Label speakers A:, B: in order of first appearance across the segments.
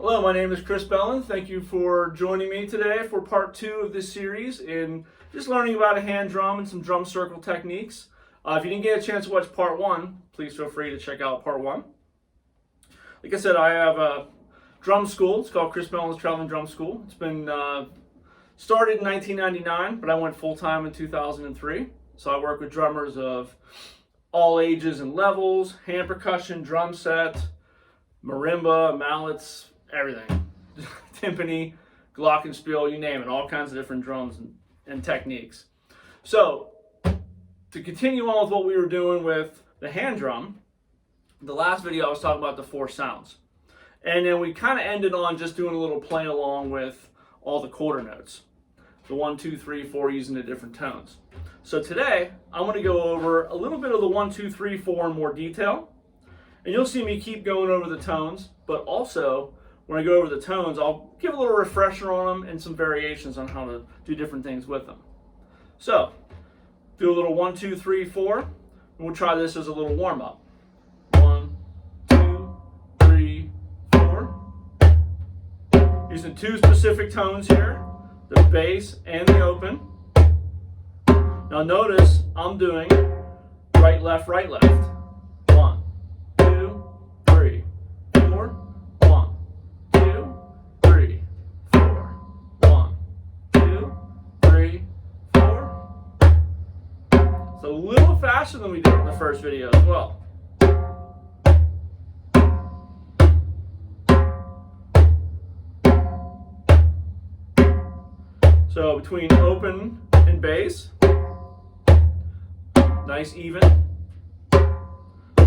A: Hello, my name is Chris Belin. Thank you for joining me today for part 2 of this series in just learning about a hand drum and some drum circle techniques. If you didn't get a chance to watch part 1, please feel free to check out part 1. Like I said, I have a drum school. It's called Chris Belin's Traveling Drum School. It's been started in 1999, but I went full-time in 2003. So I work with drummers of all ages and levels, hand percussion, drum set, marimba, mallets, everything. Timpani, glockenspiel, you name it, all kinds of different drums and techniques. So, to continue on with what we were doing with the hand drum, the last video I was talking about the 4 sounds. And then we kind of ended on just doing a little play along with all the quarter notes. The 1, 2, 3, 4 using the different tones. So today, I'm going to go over a little bit of the 1, 2, 3, 4 in more detail. And you'll see me keep going over the tones, but also when I go over the tones, I'll give a little refresher on them and some variations on how to do different things with them. So, do a little 1, 2, 3, 4, and we'll try this as a little warm-up. 1, 2, 3, 4. Using 2 specific tones here, the bass and the open. Now notice I'm doing right, left, right, left. 1, 2, 3, 4. 1, 2, 3, 4. 1, 2, 3, 4. It's a little faster than we did in the first video as well. So between open and bass, nice even.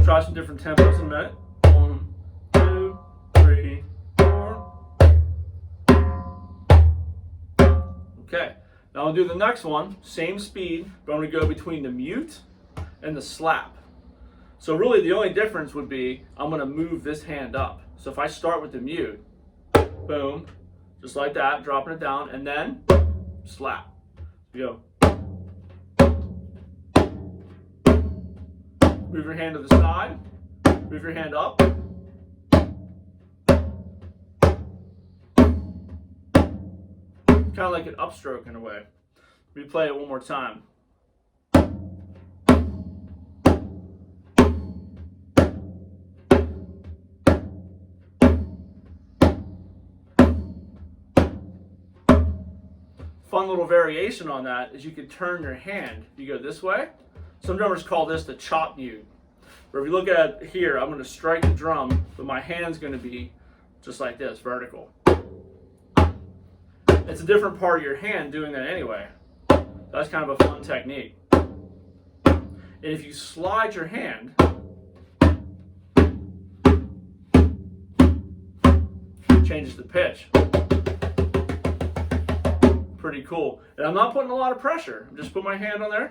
A: Try some different tempos in a minute. 1, 2, 3, 4. Okay, now I'll do the next one, same speed, but I'm going to go between the mute and the slap. So really the only difference would be I'm going to move this hand up. So if I start with the mute, boom, just like that, dropping it down, and then slap. You go. Move your hand to the side, move your hand up. Kind of like an upstroke in a way. Let me play it one more time. Fun little variation on that is you can turn your hand. You go this way. Some drummers call this the chop mute. But if you look at it here, I'm going to strike the drum, but my hand's going to be just like this, vertical. It's a different part of your hand doing that anyway. That's kind of a fun technique. And if you slide your hand, it changes the pitch. Pretty cool. And I'm not putting a lot of pressure. I'm just putting my hand on there.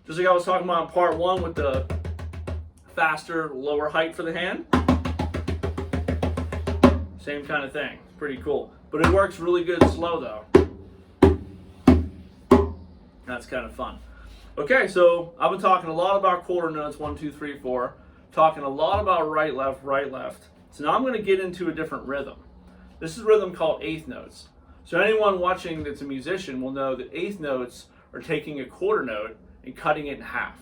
A: Just like I was talking about in part 1 with the faster, lower height for the hand. Same kind of thing. It's pretty cool. But it works really good slow though. That's kind of fun. Okay, so I've been talking a lot about quarter notes, 1, 2, 3, 4. Talking a lot about right, left, right, left. So now I'm going to get into a different rhythm. This is a rhythm called eighth notes. So anyone watching that's a musician will know that eighth notes are taking a quarter note and cutting it in half.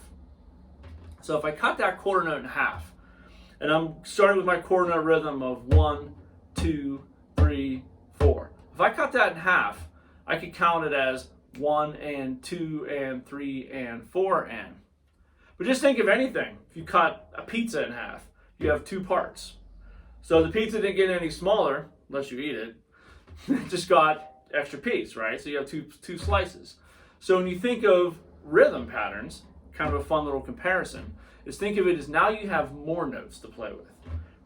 A: So if I cut that quarter note in half, and I'm starting with my quarter note rhythm of 1, 2, 3, 4. If I cut that in half, I could count it as 1 and 2 and 3 and 4 and. But just think of anything. If you cut a pizza in half, you have 2 parts. So the pizza didn't get any smaller, unless you eat it. It just got extra piece, right? So you have two slices. So when you think of rhythm patterns, kind of a fun little comparison, is think of it as now you have more notes to play with,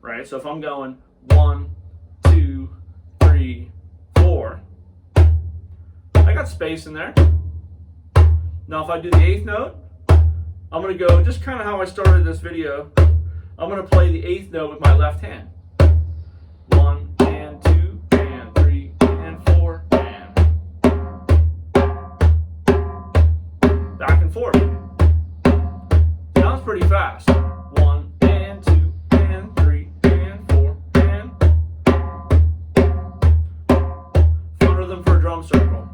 A: right? So if I'm going 1, 2, 3, 4, I got space in there. Now if I do the eighth note, I'm going to go just kind of how I started this video. I'm going to play the eighth note with my left hand. 1 and 2 and 3 and 4 and back and forth. Sounds pretty fast. 1 and 2 and 3 drum circle.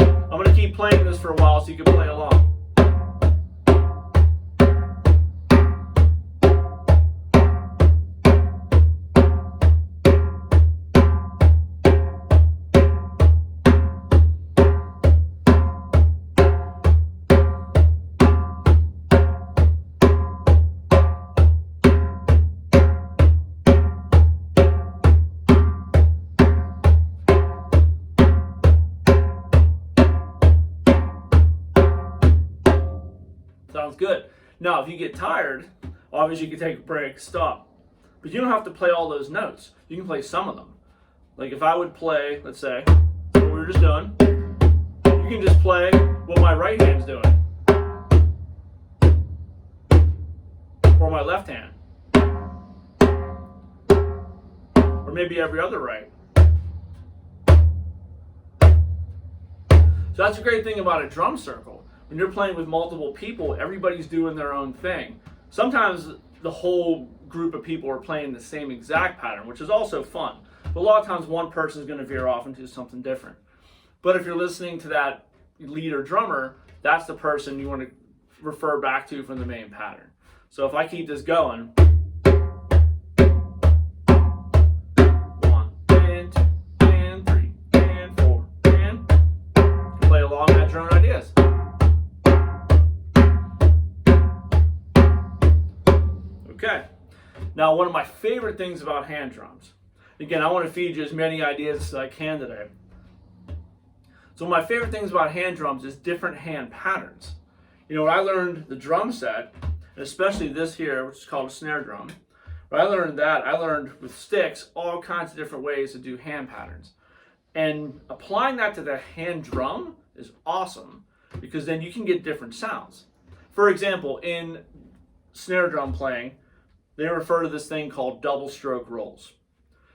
A: I'm going to keep playing this for a while so you can play along. Sounds good. Now, if you get tired, obviously you can take a break, stop. But you don't have to play all those notes. You can play some of them. Like if I would play, let's say, what we were just doing, you can just play what my right hand's doing. Or my left hand. Or maybe every other right. So that's a great thing about a drum circle. When you're playing with multiple people, everybody's doing their own thing. Sometimes the whole group of people are playing the same exact pattern, which is also fun. But a lot of times one person is going to veer off into something different. But if you're listening to that lead or drummer, that's the person you want to refer back to from the main pattern. So if I keep this going, 1 and 2 and 3 and 4 and you can play along at your own ideas. Okay, now one of my favorite things about hand drums, again, I want to feed you as many ideas as I can today. So one of my favorite things about hand drums is different hand patterns. You know, when I learned the drum set, and especially this here, which is called a snare drum, when I learned with sticks all kinds of different ways to do hand patterns. And applying that to the hand drum is awesome because then you can get different sounds. For example, in snare drum playing, they refer to this thing called double stroke rolls,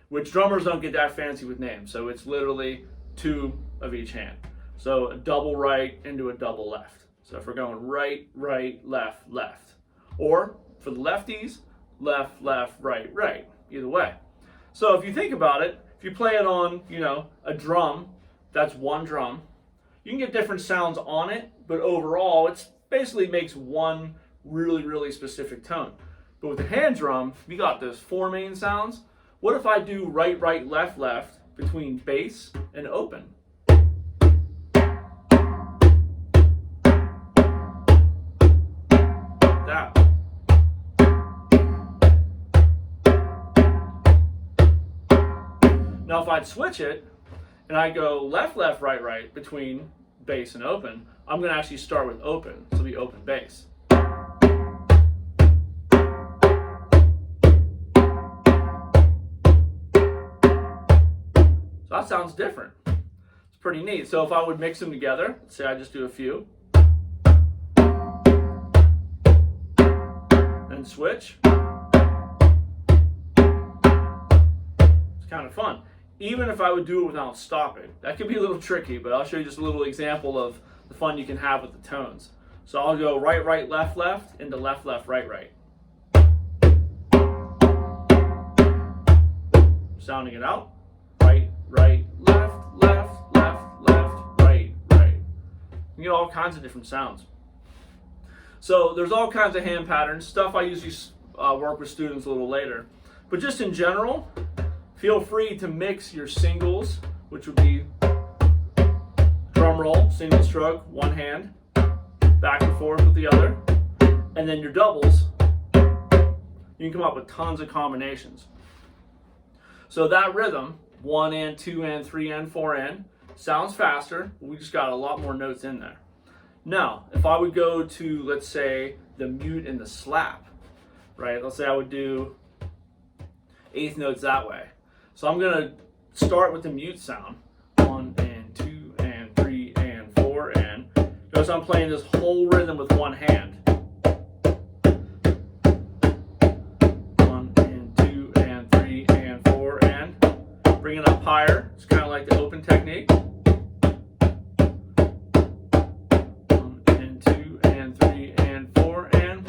A: which drummers don't get that fancy with names. So it's literally 2 of each hand. So a double right into a double left. So if we're going right, right, left, left. Or for the lefties, left, left, right, right. Either way. So if you think about it, if you play it on, you know, a drum, that's one drum, you can get different sounds on it, but overall it basically makes one really, really specific tone. But with the hand drum, we got those 4 main sounds. What if I do right, right, left, left between bass and open? That. Now if I'd switch it and I go left, left, right, right between bass and open, I'm going to actually start with open. So it'll be open bass. So that sounds different. It's pretty neat. So if I would mix them together, let's say I just do a few, then switch. It's kind of fun. Even if I would do it without stopping. That could be a little tricky, but I'll show you just a little example of the fun you can have with the tones. So I'll go right, right, left, left, into left, left, right, right. Sounding it out. Right, right, left, left, left, left, right, right. You get all kinds of different sounds. So there's all kinds of hand patterns, stuff I usually work with students a little later. But just in general, feel free to mix your singles, which would be drum roll, single stroke, one hand, back and forth with the other, and then your doubles. You can come up with tons of combinations. So that rhythm, 1 and 2 and 3 and 4 and, sounds faster, but we just got a lot more notes in there. Now, if I would go to, let's say, the mute and the slap, right? Let's say I would do 8th notes that way. So I'm going to start with the mute sound. 1 and 2 and 3 and 4 and. Notice I'm playing this whole rhythm with one hand. 1 and 2 and 3 and 4 and. Bring it up higher. It's kind of like the open technique. 1 and 2 and 3 and 4 and.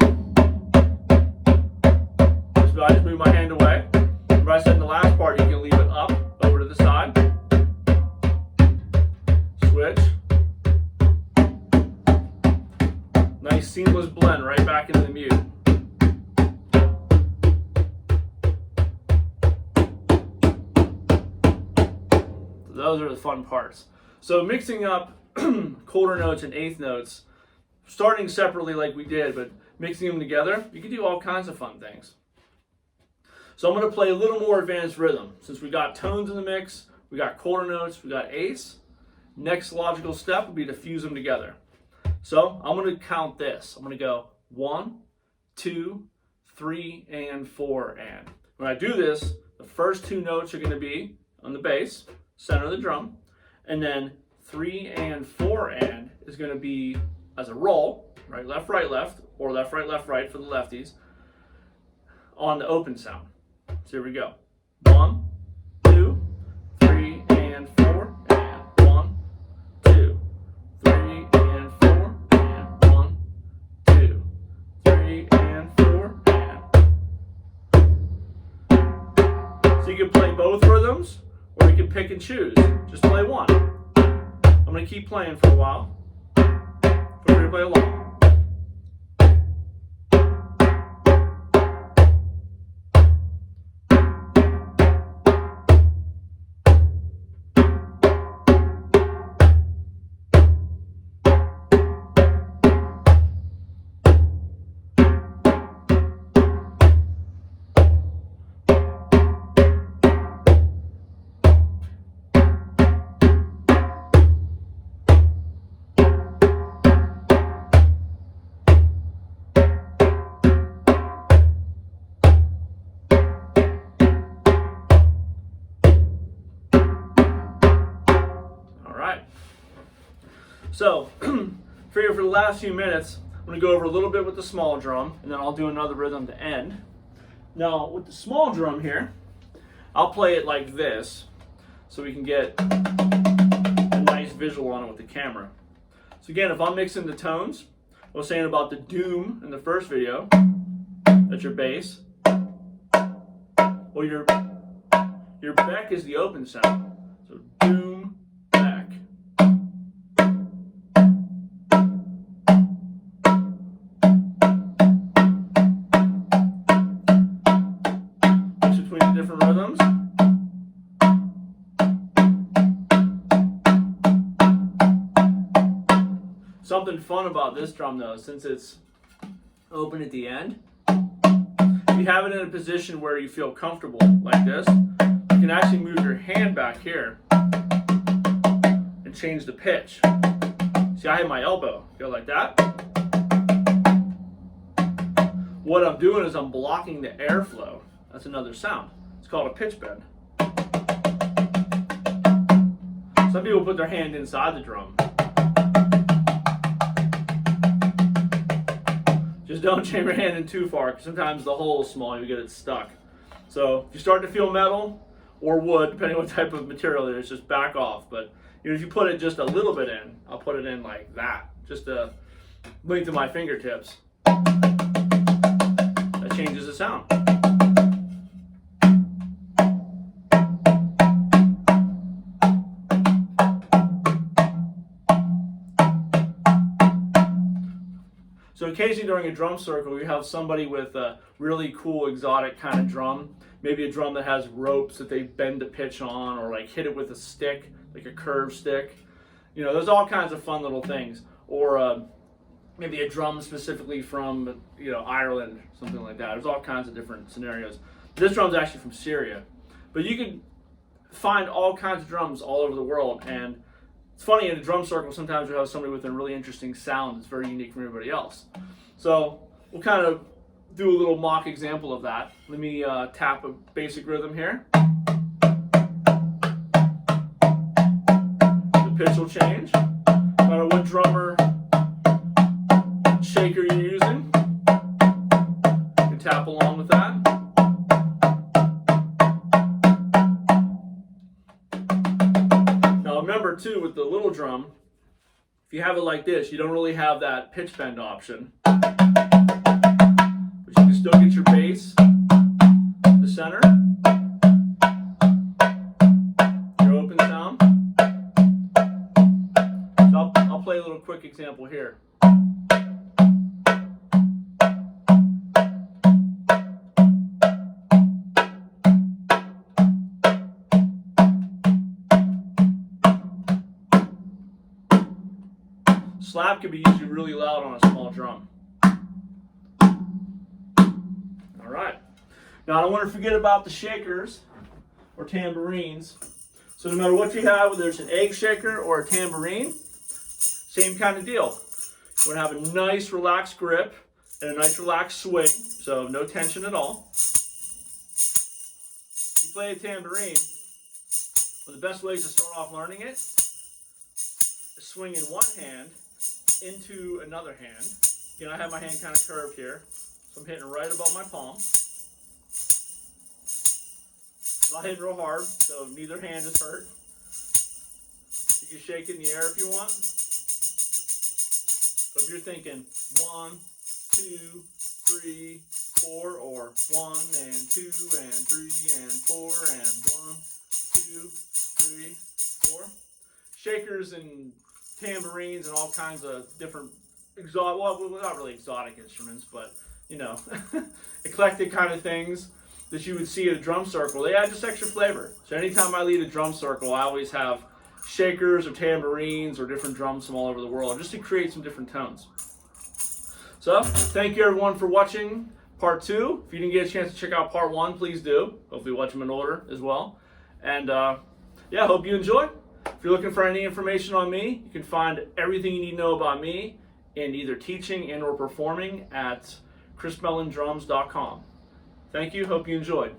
A: Just So I just move my hand away. Remember I said in the last part, you can leave it up, over to the side. Switch. Nice seamless blend right back into the mute. So those are the fun parts. So mixing up quarter notes and eighth notes, starting separately like we did, but mixing them together, you can do all kinds of fun things. So I'm going to play a little more advanced rhythm. Since we got tones in the mix, we got quarter notes, we got eighths, next logical step would be to fuse them together. So I'm going to count this. I'm going to go 1, 2, 3, and 4, and. When I do this, the first two notes are going to be on the bass, center of the drum, and then 3 and 4 and is going to be as a roll, right, left, or left, right for the lefties, on the open sound. So here we go. 1, 2, 3, and 4, and 1, 2, 3, and 4, and 1, 2, 3, and 4, and. So you can play both rhythms, or you can pick and choose. Just play one. I'm going to keep playing for a while. Feel free to play along. So, for the last few minutes, I'm going to go over a little bit with the small drum, and then I'll do another rhythm to end. Now, with the small drum here, I'll play it like this, so we can get a nice visual on it with the camera. So again, if I'm mixing the tones, I was saying about the doom in the first video, that's your bass. Well, your beck is the open sound. So doom, beck. Different rhythms. Something fun about this drum though, since it's open at the end, if you have it in a position where you feel comfortable like this, you can actually move your hand back here and change the pitch. See, I have my elbow, go like that. What I'm doing is I'm blocking the airflow. That's another sound. It's called a pitch bend. Some people put their hand inside the drum. Just don't jam your hand in too far, because sometimes the hole is small and you get it stuck. So if you start to feel metal or wood, depending on what type of material it is, just back off. But if you put it just a little bit in, I'll put it in like that, just a length of my fingertips. That changes the sound. So occasionally during a drum circle, you have somebody with a really cool exotic kind of drum. Maybe a drum that has ropes that they bend the pitch on, or like hit it with a stick, like a curved stick. You know, there's all kinds of fun little things. Or maybe a drum specifically from, you know, Ireland, something like that. There's all kinds of different scenarios. This drum's actually from Syria. But you can find all kinds of drums all over the world. And it's funny, in a drum circle, sometimes you have somebody with a really interesting sound that's very unique from everybody else. So we'll kind of do a little mock example of that. Let me tap a basic rhythm here. The pitch will change, no matter what drummer shaker you're using. You can tap along with that. Now remember too, with the little drum, if you have it like this, you don't really have that pitch bend option. But you can still get your bass center, your open sound. So I'll play a little quick example here. Slap can be usually really loud on a small drum. All right. Now I don't want to forget about the shakers or tambourines. So no matter what you have, whether it's an egg shaker or a tambourine, same kind of deal. You want to have a nice relaxed grip and a nice relaxed swing, so no tension at all. You play a tambourine, one of the best ways to start off learning it is swing in one hand into another hand. Again, I have my hand kind of curved here, so I'm hitting right above my palm. Not hitting real hard, so neither hand is hurt. You can shake it in the air if you want. So if you're thinking 1, 2, 3, 4, or 1 and 2 and 3 and 4 and 1, 2, 3, 4. Shakers and tambourines and all kinds of different well, not really exotic instruments, but you know, eclectic kind of things that you would see at a drum circle. They add just extra flavor. So anytime I lead a drum circle, I always have shakers or tambourines or different drums from all over the world just to create some different tones. So thank you everyone for watching part 2. If you didn't get a chance to check out part 1, please do. Hopefully watch them in order as well. And yeah, hope you enjoy. If you're looking for any information on me, you can find everything you need to know about me in either teaching and or performing at chrisbelindrums.com. Thank you. Hope you enjoyed.